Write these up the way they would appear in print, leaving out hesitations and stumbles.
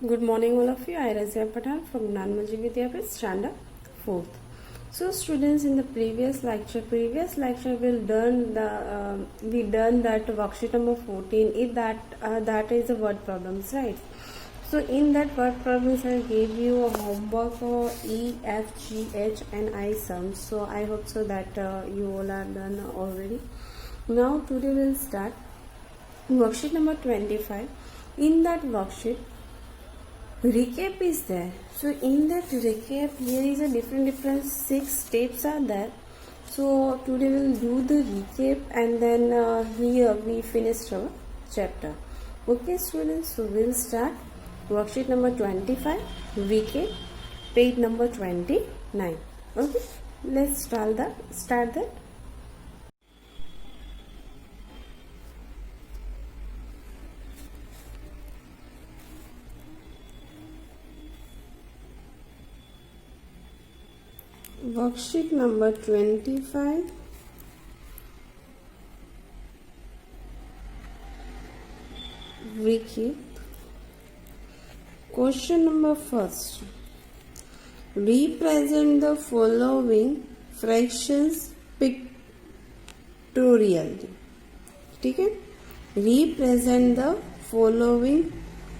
Good morning, all of you. I Razia Patel from Gnanmanji Vidyapith, Standard 4th. So, students, in the previous lecture, we done that worksheet number 14. If that is a word problems, right? So, in that word problems, I gave you a homework for E, F, G, H, and I sums. So, I hope so that you all are done already. Now, today we'll start worksheet number 25. In that worksheet, recap is there. So in that recap, here is a different 6 steps are there. So today we'll do the recap, and then here we finished our chapter. Okay, students, so we'll start worksheet number 25, recap, page number 29. Okay, let's start that. Worksheet number 25, recap. Question number first. Represent the following fractions pictorially. ठीक है? Represent the following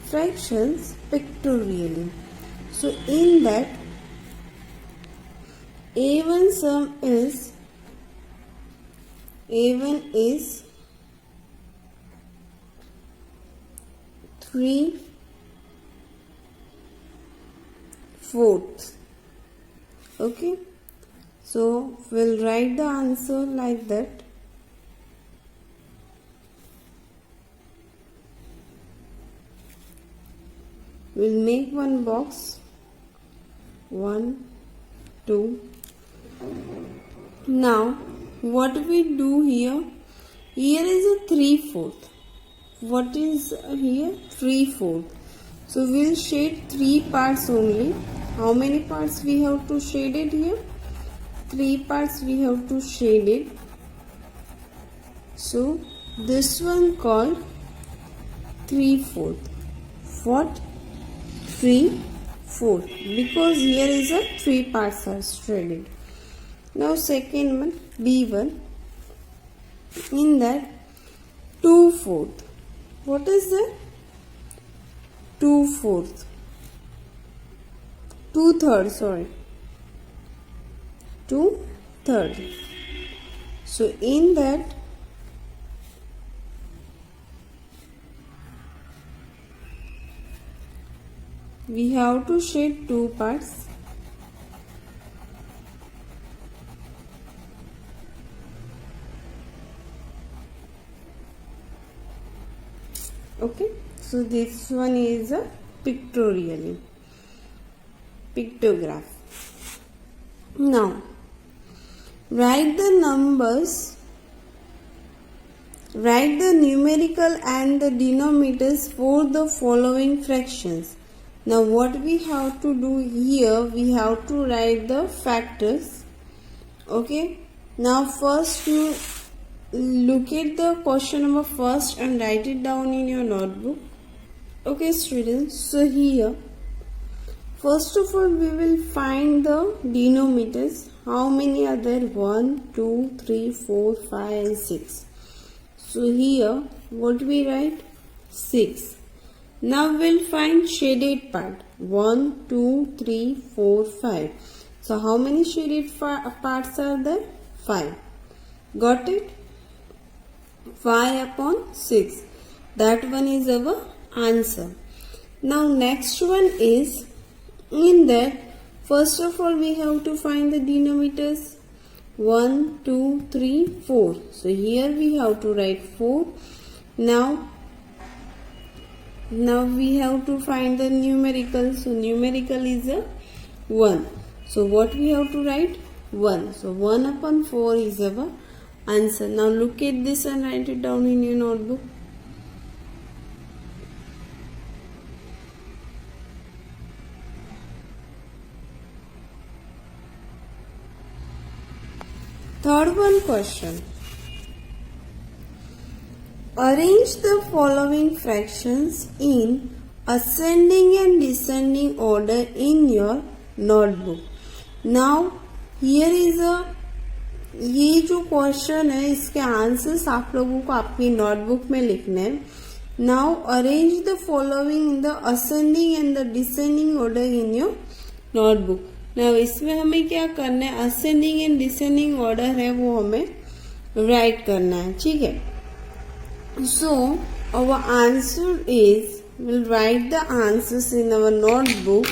fractions pictorially. So in that, A1 sum is 3/4. Okay, so we'll write the answer like that. We'll make one box, 1, 2. Now what we do here is a 3/4. What is here? 3/4. So we'll shade 3 parts only. How many parts we have to shade it here? 3 parts we have to shade it. So this one called 3/4. What? 3/4, because here is a 3 parts are shaded. Now second one, B1. In that 2/4. What is that? 2/4. 2/3, sorry. 2/3. So in that we have to shade 2 parts. Okay, so this one is a pictograph. Now write the numbers, write the numerical and the denominators for the following fractions. Now what we have to do here, we have to write the factors. Okay, now first you look at the question number first and write it down in your notebook. Okay, students, so here first of all we will find the denominators. How many are there? 1, 2, 3, 4, 5 and 6. So here what we write? 6. Now we'll find shaded part. 1, 2, 3, 4, 5. So how many shaded parts are there? 5. Got it? 5/6. That one is our answer. Now next one is, in that first of all we have to find the denominators. 1, 2, 3, 4. So here we have to write 4. Now we have to find the numerical. So numerical is a 1. So what we have to write? 1. So 1/4 is our answer. Now look at this and write it down in your notebook. Third one question. Arrange the following fractions in ascending and descending order in your notebook. Now here is a, ये जो question है इसके answers आप लोगों को आपकी notebook में लिखने हैं. Now arrange the following in the ascending and the descending order in your notebook. Now इसमें हमें क्या करना है, असेंडिंग एंड डिसेंडिंग ऑर्डर है वो हमें राइट करना है. ठीक है. So our answer is, we'll write the answers in our notebook.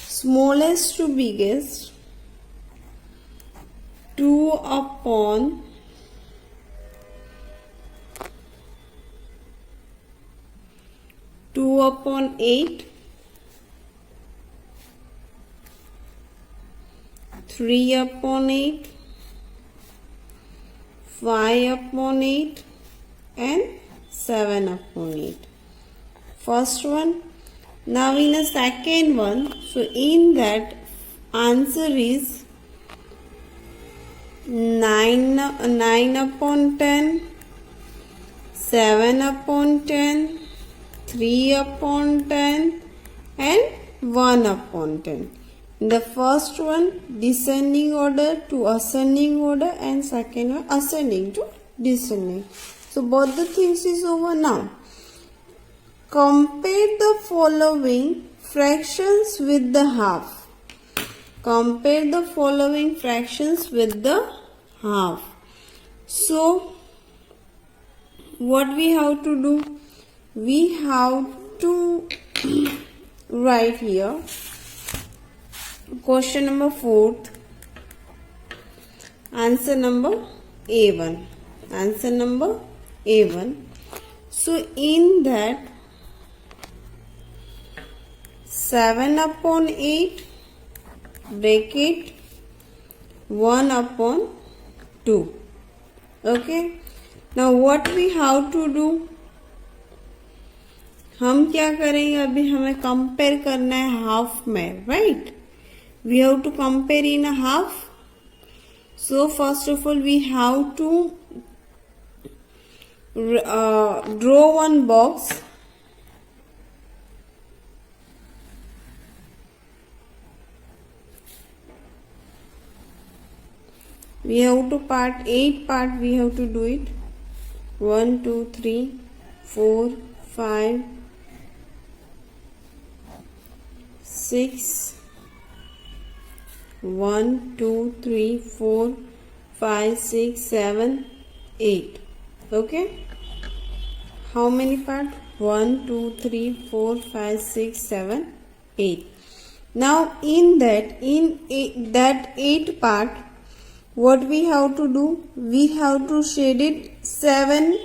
Smallest to biggest, 2 upon 8, 3 upon 8, 5 upon 8 and 7 upon 8. First one. Now in a second one, so in that answer is 9 upon 10, 7 upon 10, 3 upon 10 and 1 upon 10. In the first one, descending order to ascending order, and second one ascending to descending. So both the things is over now. Compare the following fractions with the half. Compare the following fractions with the half. So what we have to do? We have to write here question number 4th, answer number A1. Answer number A1. So in that 7 upon 8 bracket 1 upon 2. Okay. Now what we have to do? हम क्या करेंगे, अभी हमें compare करना है half में, right. We have to compare in a half. So first of all we have to draw one box. We have to part 8 part, we have to do it. 1 2 3 4 5 6 1 2 3 4 5 6 7 8. Okay. How many part? 1 2 3 4 5 6 7 8. Now in that 8 part, what we have to do? We have to shade it 7.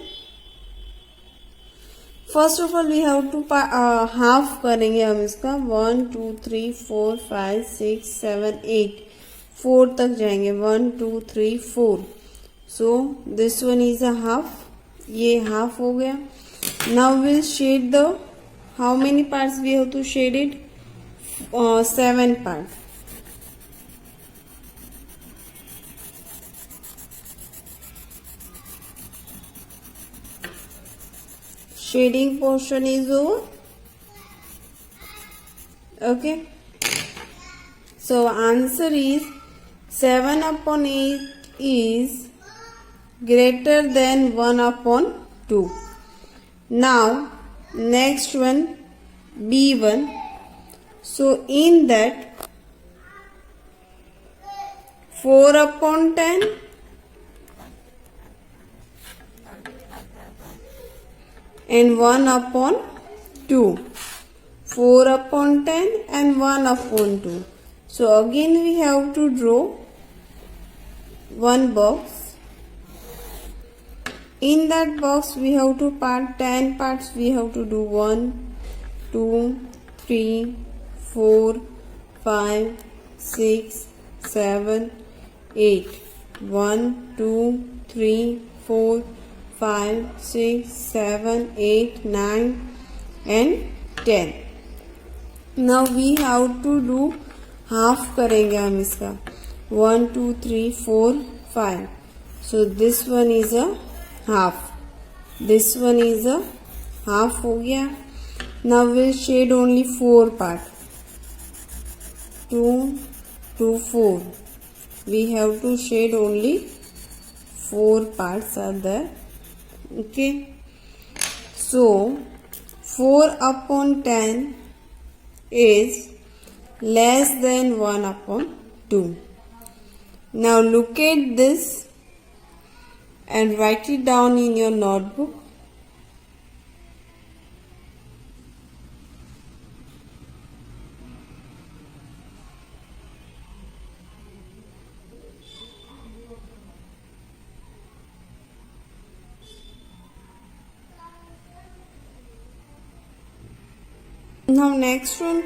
First of all we have to half करेंगे हम इसका. 1 2 3 4 5 6 7 8 4 तक जाएंगे. 1 2 3 4. So this one is a half. ये half हो गया. Now we'll shade the, how many parts we have to shade it? 7 parts. Shading portion is over. Okay. So answer is 7 upon 8 is greater than 1 upon 2. Now next one, B1. So in that 4 upon 10 and 1 upon 2. 4 upon 10 and 1 upon 2. So again we have to draw one box. In that box we have to part 10 parts. We have to do 1 2 3 4 5 6 7 8. 1 2 3 4 5 6 7 8 9 and 10. Now we have to do half करेंगे हम इसका. 1 2 3 4 5. So this one is a half. This one is a half हो गया. Now we'll shade only 4 parts. 2 to 4. We have to shade only 4 parts are there. Okay. So 4 upon 10 is less than 1 upon 2. Now look at this and write it down in your notebook. Now next one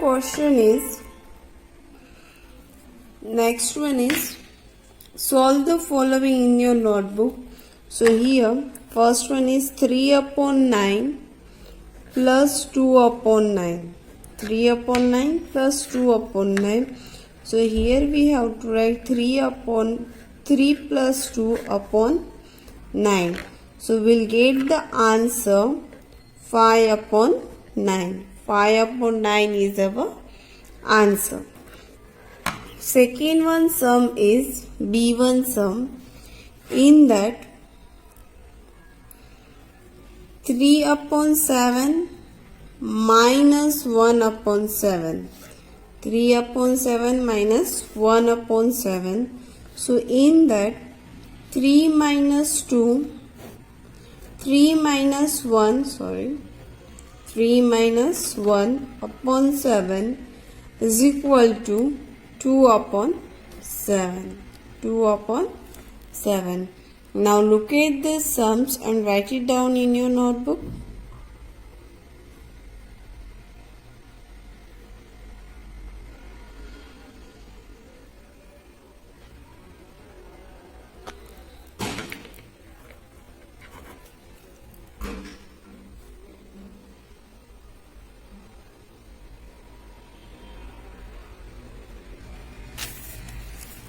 is solve the following in your notebook. So here first one is 3 upon 9 plus 2 upon 9. 3 upon 9 plus 2 upon 9. So here we have to write 3 plus 2 upon 9. So we'll get the answer 5 upon 9. 5 upon 9 is our answer. Second one sum is B1 sum. In that 3 upon 7 minus 1 upon 7. 3 upon 7 minus 1 upon 7. So in that 3 minus 2, 3 minus 1 upon 7 is equal to 2 upon 7. 2 upon 7. Now look at the sums and write it down in your notebook.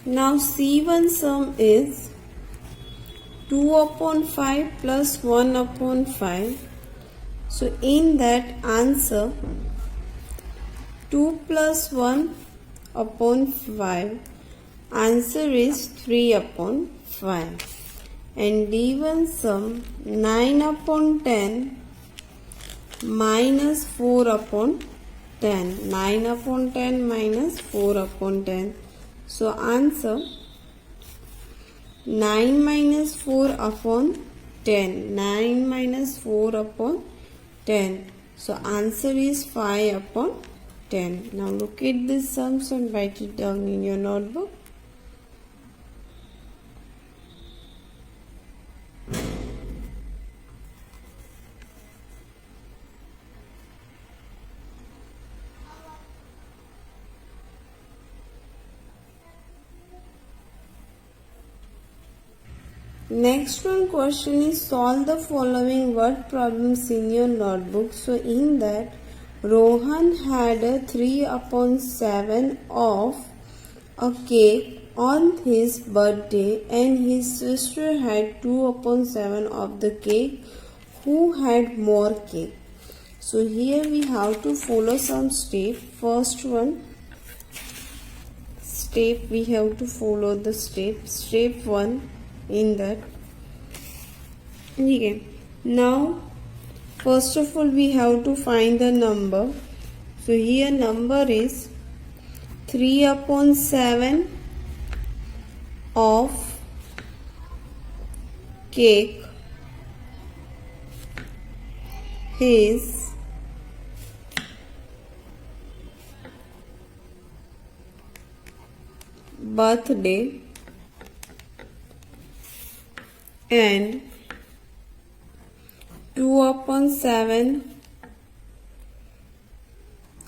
Now C1 sum is 2 upon 5 plus 1 upon 5. So in that answer 2 plus 1 upon 5. Answer is 3 upon 5. And D1 sum 9 upon 10 minus 4 upon 10. 9 upon 10 minus 4 upon 10. So answer 9 minus 4 upon 10. 9 minus 4 upon 10. So answer is 5 upon 10. Now look at these sums and write it down in your notebook. Next one question is solve the following word problems in your notebook. So in that Rohan had a 3 upon 7 of a cake on his birthday and his sister had 2 upon 7 of the cake. Who had more cake? So here we have to follow some step. First one step we have to follow the step 1 in that. Okay. Now first of all we have to find the number. So here number is 3 upon 7 of cake his birthday and 2 upon 7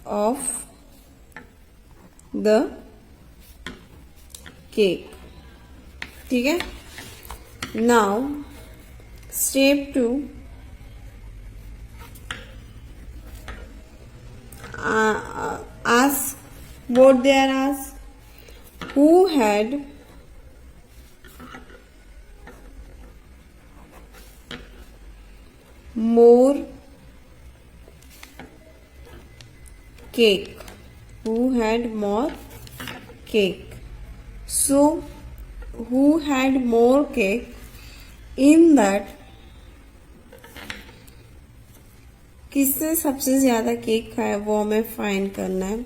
of the cake. ठीक है. Now step 2, ask what they are asked. Who had more cake? Who had more cake? So who had more cake? In that किसने सबसे ज्यादा cake खाया वो हमें find करना है.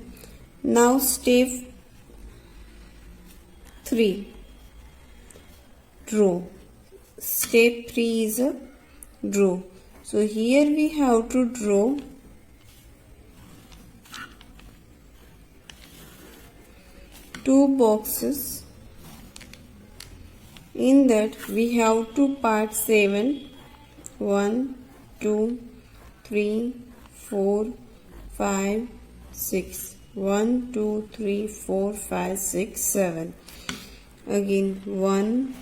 Now step 3, draw. Step 3 is a draw. So here we have to draw two boxes. In that we have to part 7. 1, 2, 3, 4, 5, 6. 1, 2, 3, 4, 5, 6, 7. Again 1,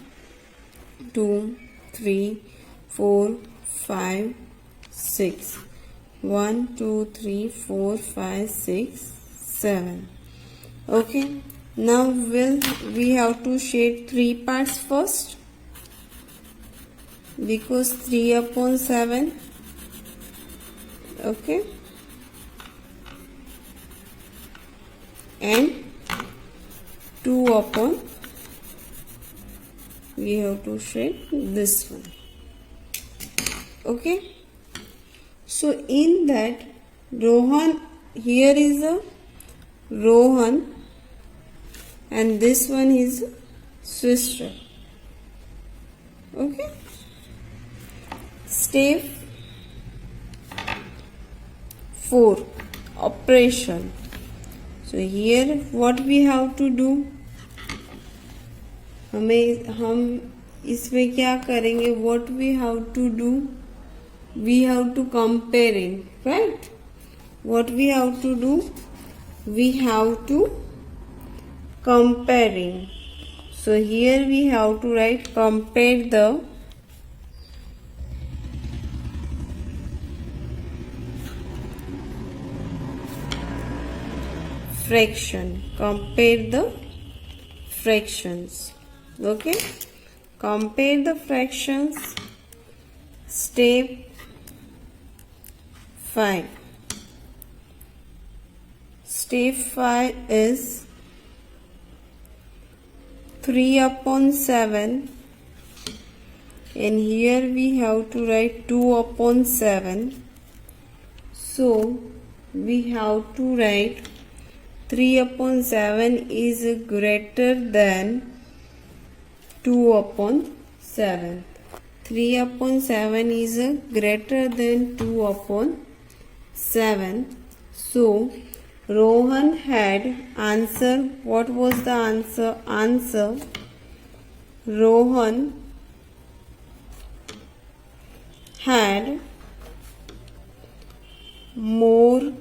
2, 3, 4, 5, 6. 1, 2, 3, 4, 5, 6, 7. Okay. Now we have to shade 3 parts first, because 3 upon 7. Okay. And 2 upon, we have to shade this one. Okay. So in that Rohan, here is a Rohan and this one is sister. Okay. Step 4, operation. So here what we have to do, हम इसमें क्या करेंगे? What we have to do, we have to comparing, right? What we have to do, we have to comparing. So here we have to write compare the fraction. Compare the fractions. Okay. Compare the fractions. Step 5. Step 5 is 3 upon 7, and here we have to write 2 upon 7. So we have to write 3 upon 7 is greater than 2 upon 7. 3 upon 7 is greater than 2 upon 7. So Rohan had answer. What was the answer? Answer, Rohan had more.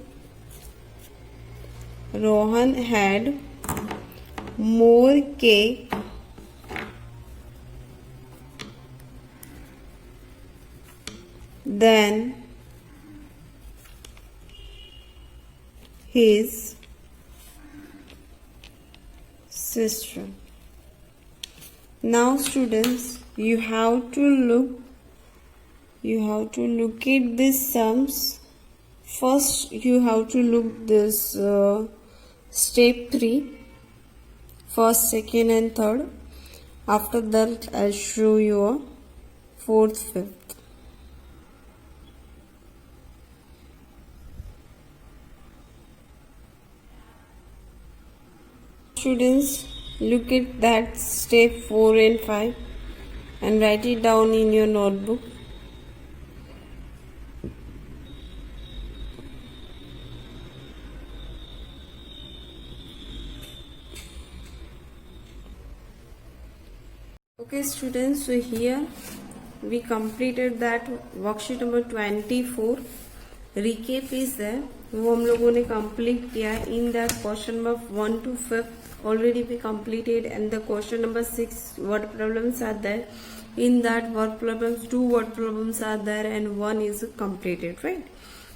Rohan had more cake than his sister. Now students, you have to look at these sums. First you have to look this step 3, first, second and third. After that I'll show you a fourth, fifth. Students, look at that step 4 and 5 and write it down in your notebook. Okay students, so here we completed that worksheet number 24. Recap is there, वो हम लोगों ने complete किया. In that question number 1 to 5 already we completed, and the question number 6 word problems are there. In that word problems, 2 word problems are there and 1 is completed, right?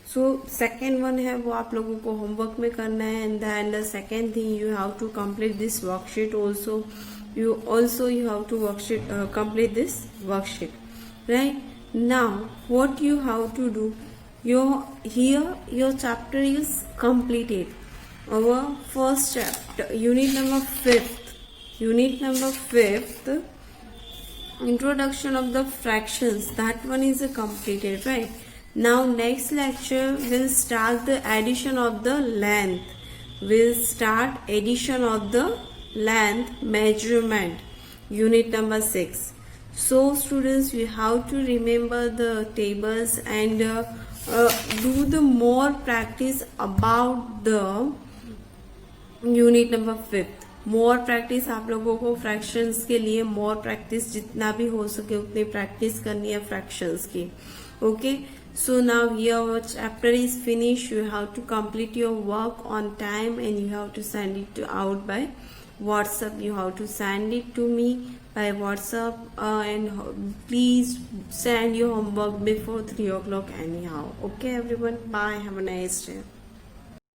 So second one है वो आप लोगों को homework में करना है, and then the second thing you have to complete this worksheet also. You have to complete this worksheet, right? Now, what you have to do? Your chapter is completed. Our first chapter, unit number 5th. Unit number 5th, introduction of the fractions. That one is completed, right? Now, next lecture will start the addition of the length. We'll start addition of the length measurement. Unit number 6. So students, we have to remember the tables and do the more practice about the unit number 5th. More practice आप लोगों को fractions के लिए more practice जितना भी हो सके उतनी प्रैक्टिस करनी है फ्रैक्शंस की. Okay, so now your chapter is finished. You have to complete your work on time and you have to send it out by WhatsApp. You have to send it to me by WhatsApp and please send your homework before 3 o'clock anyhow. Okay everyone, bye, have a nice day.